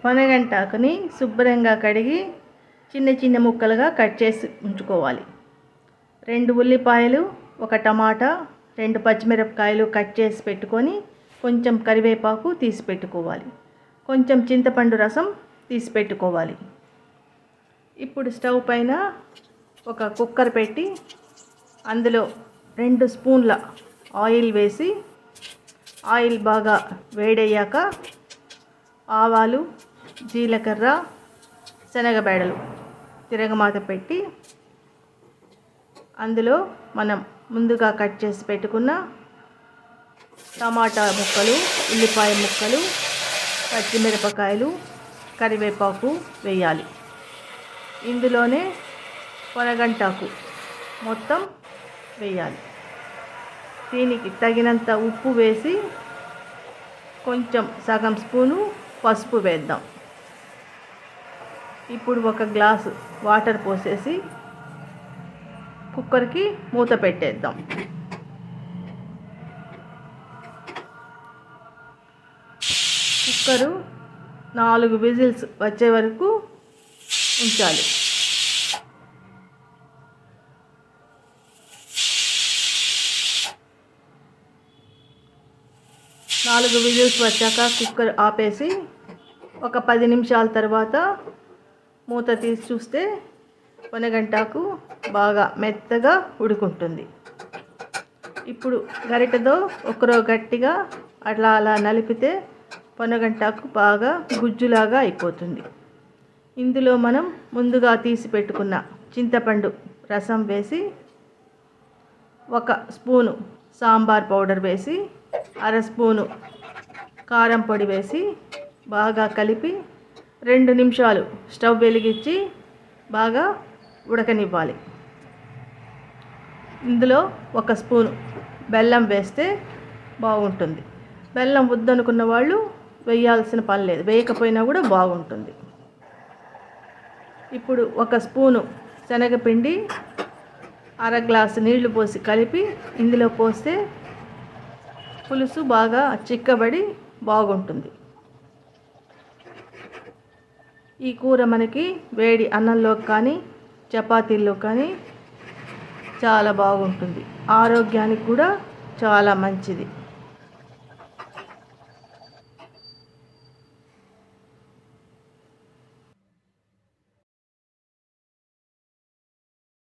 పొనగంటాకుని శుభ్రంగా కడిగి చిన్న చిన్న ముక్కలుగా కట్ చేసి ఉంచుకోవాలి. 2 ఉల్లిపాయలు, 1 టమాటా, 2 పచ్చిమిరపకాయలు కట్ చేసి పెట్టుకొని కొంచెం కరివేపాకు తీసి పెట్టుకోవాలి. కొంచెం చింతపండు రసం తీసి పెట్టుకోవాలి. ఇప్పుడు స్టవ్ పైన ఒక కుక్కర్ పెట్టి అందులో 2 స్పూన్ల ఆయిల్ వేసి ఆయిల్ బాగా వేడయ్యాక ఆవాలు, జీలకర్ర, శనగబెడలు తిరగమాత పెట్టి అందులో మనం ముందుగా కట్ చేసి పెట్టుకున్న టమాటా ముక్కలు, ఉల్లిపాయ ముక్కలు, పచ్చిమిరపకాయలు, కరివేపాకు వేయాలి. ఇందులోనే పొనగంటాకు మొత్తం వేయాలి. దీనికి తగినంత ఉప్పు వేసి కొంచెం సగం స్పూను పసుపు వేద్దాం. ఇప్పుడు 1 గ్లాసు వాటర్ పోసేసి కుక్కర్కి మూత పెట్టేద్దాం. కుక్కరు 4 విజిల్స్ వచ్చే వరకు ఉంచాలి. 4 విజిల్స్ వచ్చాక కుక్కర్ ఆపేసి ఒక 10 నిమిషాల తర్వాత మూత తీసి చూస్తే పొనగంటాకు బాగా మెత్తగా ఉడుకుంటుంది. ఇప్పుడు గరిటెతో ఒకరో గట్టిగా అలా నలిపితే పొనగంటాకు బాగా గుజ్జులాగా అయిపోతుంది. ఇందులో మనం ముందుగా తీసి పెట్టుకున్న చింతపండు రసం వేసి 1 స్పూను సాంబార్ పౌడర్ వేసి 1/2 స్పూను కారం పొడి వేసి బాగా కలిపి 2 నిమిషాలు స్టవ్ వెలిగించి బాగా ఉడకనివ్వాలి. ఇందులో 1 స్పూను బెల్లం వేస్తే బాగుంటుంది. బెల్లం వద్దనుకున్న వాళ్ళు వేయాల్సిన పని లేదు, వేయకపోయినా కూడా బాగుంటుంది. ఇప్పుడు 1 స్పూను శనగపిండి, 1/2 గ్లాసు నీళ్లు పోసి కలిపి ఇందులో పోస్తే పులుసు బాగా చిక్కబడి బాగుంటుంది. ఈ కూర మనకి వేడి అన్నంలో కానీ చపాతీల్లో కానీ చాలా బాగుంటుంది. ఆరోగ్యానికి కూడా చాలా మంచిది.